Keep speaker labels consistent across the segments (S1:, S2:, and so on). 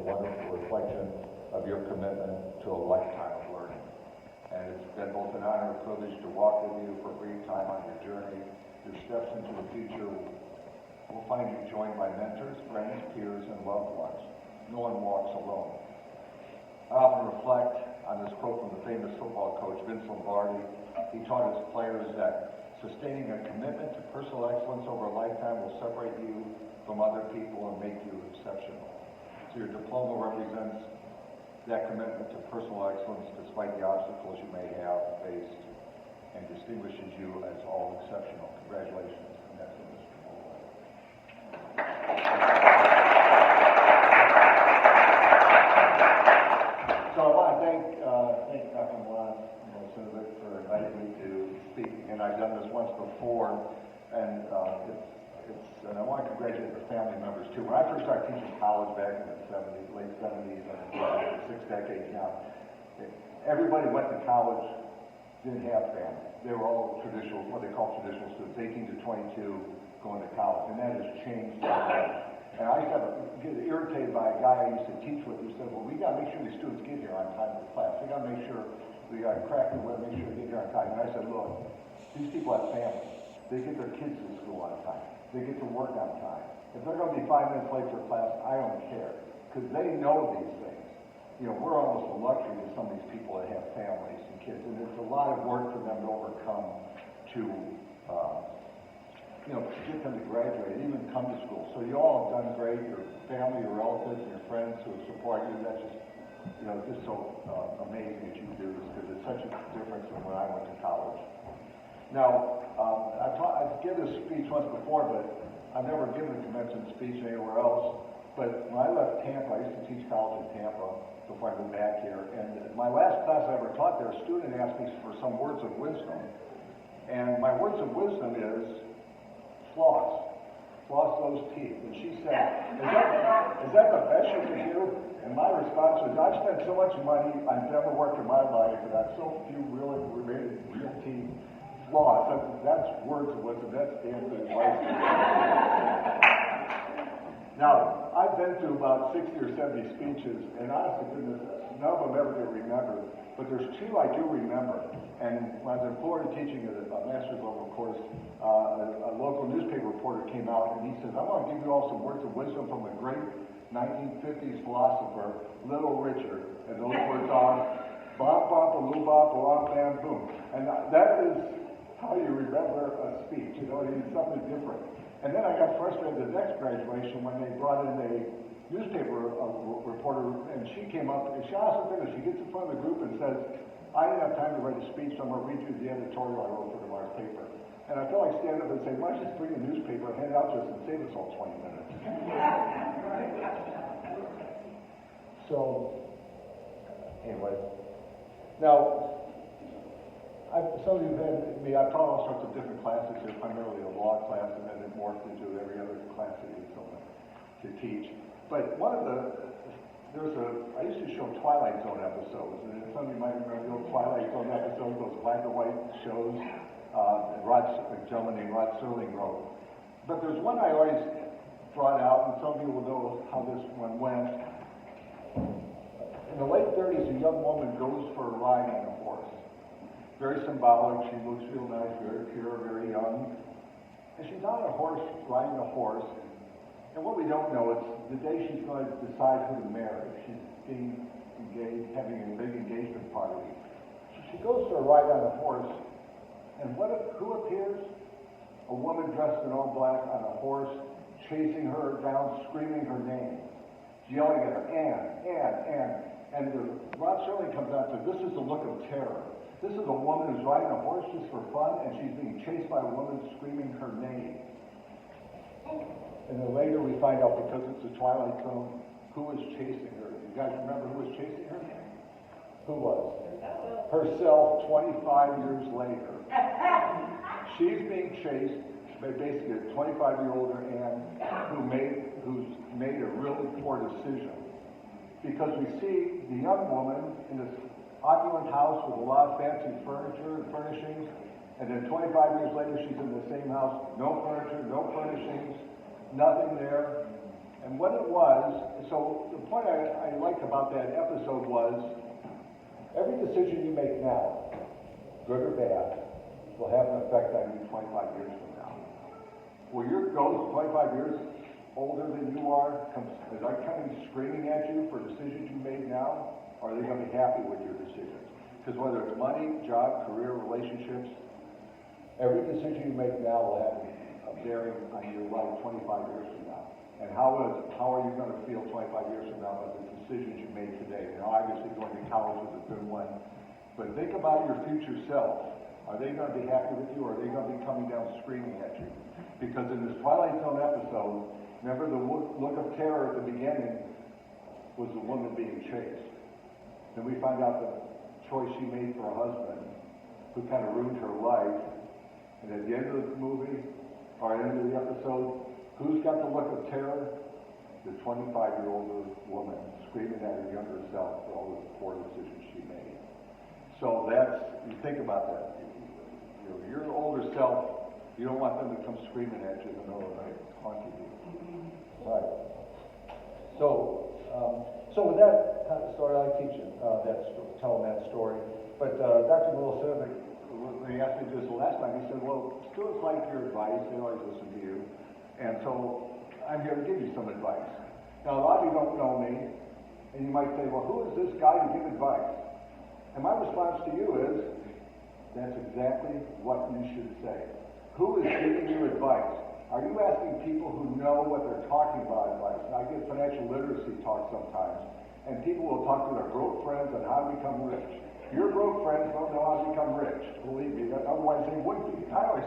S1: a wonderful reflection of your commitment to a lifetime of learning. And it's been both an honor and a privilege to walk with you for a brief time on your journey. Your steps into the future will find you joined by mentors, friends, peers, and loved ones. No one walks alone. I often reflect on this quote from the famous football coach, Vince Lombardi. He taught his players that sustaining a commitment to personal excellence over a lifetime will separate you from other people and make you exceptional. So your diploma represents that commitment to personal excellence despite the obstacles you may have faced and distinguishes you as all exceptional. Congratulations. And that's in Mr. Moore. So I want to thank Dr. Milan for inviting me to speak. And I've done this once before, and and I want to congratulate the family members too. When I first started teaching college back in the late 70s, and 6 decades now, everybody went to college, didn't have family. They were all traditional, what they call traditional students, 18 to 22 going to college, and that has changed so much. And I used to get irritated by a guy I used to teach with who said, well, we got to make sure these students get here on time to class. We got to make sure, we got to crack the whip, make sure they get here on time. And I said, look, these people have families. They get their kids to school on time. They get to work on time. If they're going to be 5 minutes late for class, I don't care, because they know these things. You know, we're almost a luxury to some of these people that have families and kids, and it's a lot of work for them to overcome to get them to graduate and even come to school. So you all have done great. Your family, your relatives, and your friends who support you, that's just so amazing that you do this, because it's such a difference from when I went to college. Now, I've given this speech once before, but I've never given a commencement speech anywhere else. But when I left Tampa, I used to teach college in Tampa before I moved back here. And my last class I ever taught there, a student asked me for some words of wisdom. And my words of wisdom is floss those teeth. And she said, is that the best you can do? And my response was, I've spent so much money on dental work in my life, and I have so few really remaining real teeth. Floss. That's words of wisdom. That's Stanford advice. Now, I've been through about 60 or 70 speeches, and honest to goodness, none of them ever get remembered. But there's 2 I do remember. And when I was in Florida teaching a master's level course, a local newspaper reporter came out and he says, I want to give you all some words of wisdom from the great 1950s philosopher, Little Richard. And those words are, bop, bop, a little bop, a long bam, boom. And that is how you remember a speech, it's something different. And then I got frustrated at the next graduation when they brought in a newspaper reporter, and she came up, and she honestly finished. She gets in front of the group and says, I didn't have time to write a speech, so I'm going to read you the editorial I wrote for tomorrow's paper. And I felt like standing up and saying, why don't you just bring the newspaper and hand it out to us and save us all 20 minutes? So, anyway. Now, some of you have had me, I've taught all sorts of different classes here, primarily a law class, and then it morphed into every other class that you to teach. But I used to show Twilight Zone episodes, and some of you might remember the old Twilight Zone episodes, those black and white shows, a gentleman named Rod Serling wrote. But there's one I always brought out, and some of you will know how this one went. In the late 30s, a young woman goes for a ride on a horse. Very symbolic, she looks real nice, very pure, very young. And she's on a horse, riding a horse. And what we don't know is the day she's going to decide who to marry. She's being engaged, having a big engagement party. So she goes for a ride on a horse. And who appears? A woman dressed in all black on a horse, chasing her down, screaming her name, yelling at her, Anne. And Rod Serling comes out and says, this is the look of terror. This is a woman who's riding a horse just for fun, and she's being chased by a woman screaming her name. And then later we find out, because it's the Twilight Zone, who was chasing her. You guys remember who was chasing her? Who was? Herself 25 years later. She's being chased by basically a 25-year-old Anne who's made a really poor decision. Because we see the young woman in this opulent house with a lot of fancy furniture and furnishings, and then 25 years later she's in the same house, no furniture, no furnishings, nothing there, And what it was, so the point I liked about that episode was, every decision you make now, good or bad, will have an effect on you 25 years from now. Will your ghost 25 years older than you are, is I coming screaming at you for decisions you made now, or are they going to be happy with your decisions? Because whether it's money, job, career, relationships, every decision you make now will have a bearing on your life 25 years from now. And how are you going to feel 25 years from now about the decisions you made today? You know, obviously going to college was a good one, but think about your future self. Are they going to be happy with you, or are they going to be coming down screaming at you? Because in this Twilight Zone episode, remember the look of terror at the beginning was the woman being chased. Then we find out the choice she made for a husband who kind of ruined her life. And at the end of the movie, or at the end of the episode, who's got the look of terror? The 25-year-old woman screaming at her younger self for all the poor decisions she made. So you think about that. Your older self, you don't want them to come screaming at you in the middle of the night, haunting you. Right. So with that kind of story, I like teaching, telling that story. But Dr. Wilson, when he asked me this the last time, he said, well, students like your advice, they always listen to you. And so I'm here to give you some advice. Now, a lot of you don't know me, and you might say, well, who is this guy to give advice? And my response to you is, that's exactly what you should say. Who is giving you advice? Are you asking people who know what they're talking about advice? I get financial literacy talk sometimes, and people will talk to their broke friends on how to become rich. Your broke friends don't know how to become rich. Believe me, otherwise they wouldn't be. I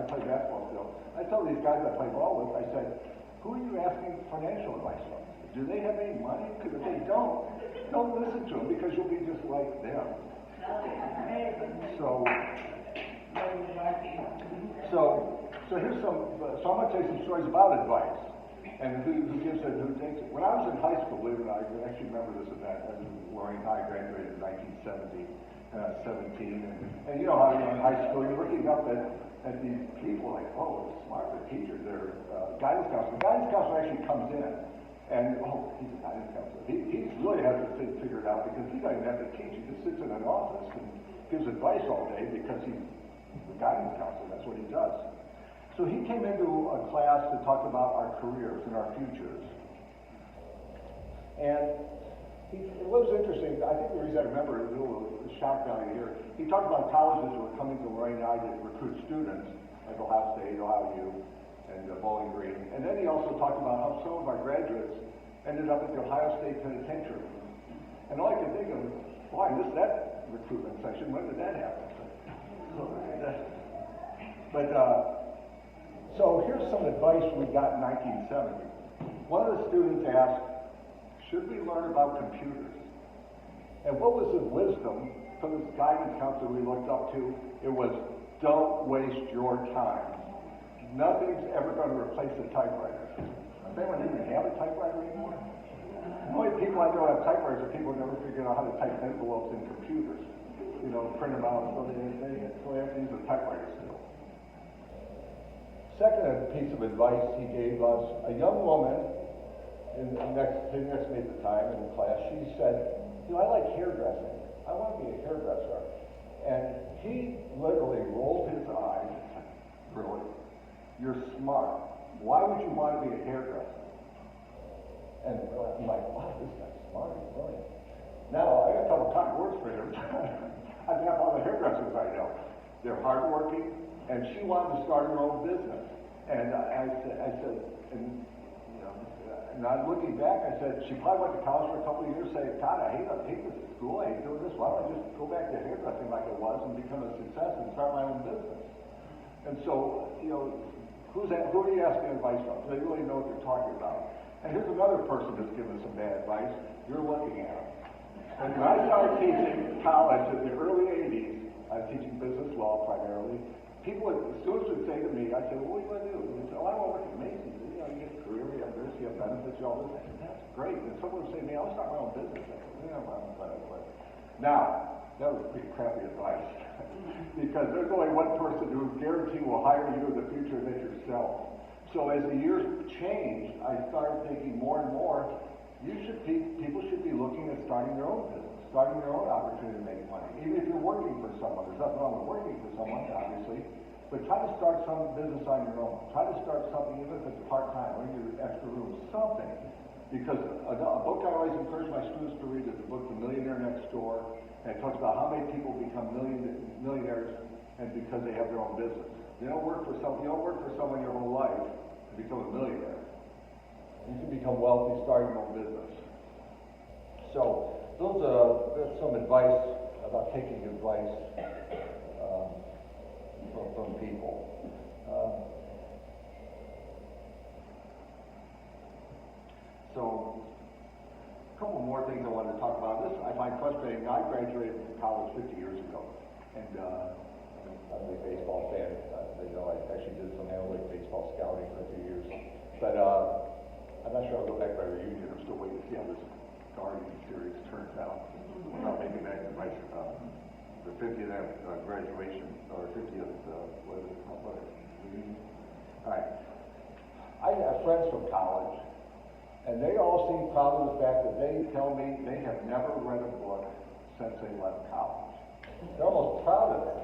S1: play basketball still. I tell these guys I play ball with, I said, who are you asking financial advice from? Do they have any money? Because if they don't listen to them, because you'll be just like them. So here's some. So I'm going to tell you some stories about advice and who gives it, who takes it. When I was in high school, believe it or not, I actually remember this event. I was in Loring High, graduated in 1970, and I was 17. And you know how you're in high school, you're looking up at these people like, oh, they're smart, they're teachers, they're guidance counselor. The guidance counselor actually comes in, and he's a guidance counselor. He really has to figure it out because he doesn't have to teach. He just sits in an office and gives advice all day because he's the guidance counselor. That's what he does. So he came into a class to talk about our careers and our futures. And it was interesting. I think the reason I remember it, a little shock value here, he talked about colleges that were coming to Loring High to recruit students, like Ohio State, Ohio U, and Bowling Green. And then he also talked about how some of our graduates ended up at the Ohio State Penitentiary. And all I could think of was, why, I missed that recruitment session. When did that happen? So here's some advice we got in 1970. One of the students asked, should we learn about computers? And what was the wisdom from this guidance counselor we looked up to? It was, don't waste your time. Nothing's ever going to replace a typewriter. Does anyone even have a typewriter anymore? The only people I know have typewriters are people who never figured out how to type envelopes in computers. You know, print them out, so they have to use a typewriter still. Second piece of advice he gave us, a young woman, sitting next to me at the time in the class, she said, you know, I like hairdressing. I want to be a hairdresser. And he literally rolled his eyes and said, really? You're smart. Why would you want to be a hairdresser? And I'm like, wow, this guy's smart and brilliant. Now, I got a couple kind words for him. I have all the hairdressers I know. They're hardworking, and she wanted to start her own business. And I said, and you know, and I'm looking back, I said, she probably went to college for a couple of years, saying, God, I hate this school, I hate doing this. Why don't I just go back to hairdressing like it was and become a success and start my own business? And so, you know, who are you asking advice from? Do they really know what they're talking about? And here's another person that's giving some bad advice. You're looking at them. And when I started teaching college in the early 80s, I was teaching business law primarily, students would say to me, I'd say, well, what do you want to do? And they'd say, oh, I want to work at Macy's. You know, you get a career, you have this, you have benefits, you have all this. I said, that's great. And someone would say to me, I'll start my own business. I said, yeah, well. Now, that was pretty crappy advice. Because there's only one person who guarantee will hire you in the future, and that's yourself. So as the years changed, I started thinking more and more, people should be looking at starting their own business, starting their own opportunity to make money. Even if you're working for someone, there's nothing wrong with working for someone, obviously, but try to start some business on your own. Try to start something, even if it's part-time, or in your extra room, something. Because a book I always encourage my students to read is the book The Millionaire Next Door, and it talks about how many people become millionaires and because they have their own business. You don't work for someone your whole life to become a millionaire. You can become wealthy starting your own business. So that's some advice about taking advice from people. So a couple more things I wanted to talk about. This I find frustrating. I graduated from college 50 years ago, and I'm a baseball fan. I actually did some analytic baseball scouting for a few years. But I'm not sure I'll go back by reunion. I'm still waiting to see how this Guardian series turns out. I'll maybe back to the 50th graduation, or 50th, what is it, reunion? All right. I have friends from college, and they all seem proud of the fact that they tell me they have never read a book since they left college. They're almost proud of it.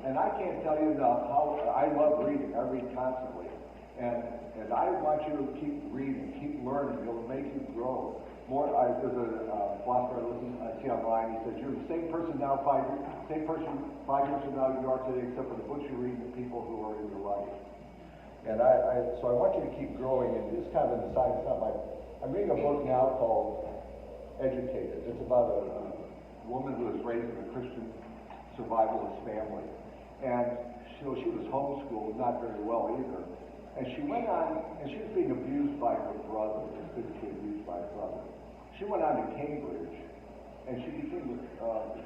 S1: And I can't tell you enough how I love reading. I read constantly. And I want you to keep reading, keep learning. It'll make you grow. There's a philosopher I see online. He says, you're the same person 5 years from now you are today, except for the books you read and the people who are in your life. And so I want you to keep growing. And this kind of an aside, I'm reading a book now called Educated. It's about a woman who was raised in a Christian survivalist family. And she was homeschooled, not very well either. And she went on, and she was being abused by her brother, physically abused by her brother. She went on to Cambridge, and she became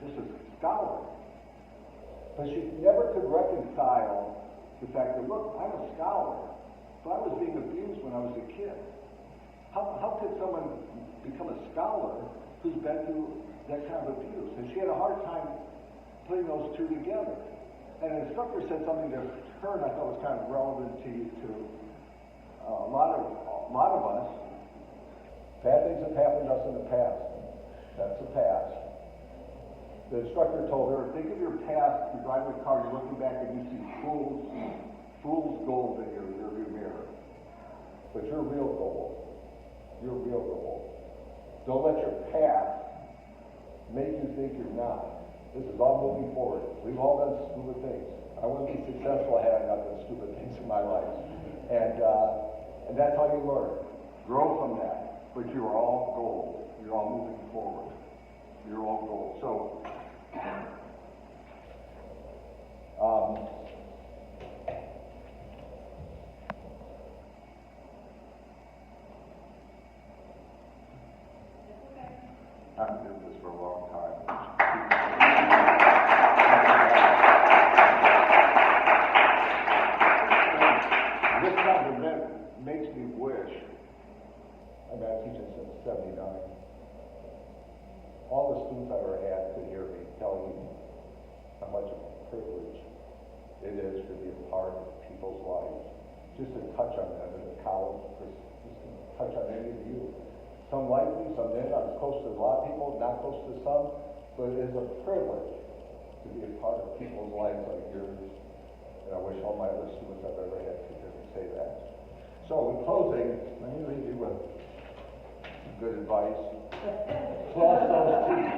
S1: just a scholar. But she never could reconcile the fact that, look, I'm a scholar, but I was being abused when I was a kid. How could someone become a scholar who's been through that kind of abuse? And she had a hard time putting those two together. And an instructor said something to her, and I thought was kind of relevant to a lot of us. Bad things have happened to us in the past. That's the past. The instructor told her, think of your past. You're driving a car, you're looking back, and you see fool's gold in your rearview mirror. But you're real gold. You're real gold. Don't let your past make you think you're not. This is all moving forward. We've all done stupid things. I wouldn't be successful had I not done stupid things in my life. And that's how you learn. Grow from that. But you're all gold. You're all moving forward. You're all gold. So, I've been doing this for a long time. This kind of event makes me wish, I've been teaching since '79. All the students I've ever had could hear me tell you how much of a privilege it is to be a part of people's lives. Just to touch on them in the college, just to touch on any of you. Some like me, some didn't. I was close to a lot of people, not close to some, but it is a privilege to be a part of people's lives like yours. And I wish all my other students I've ever had could hear me say that. So in closing, let me leave you with some good advice. Plus those teachers.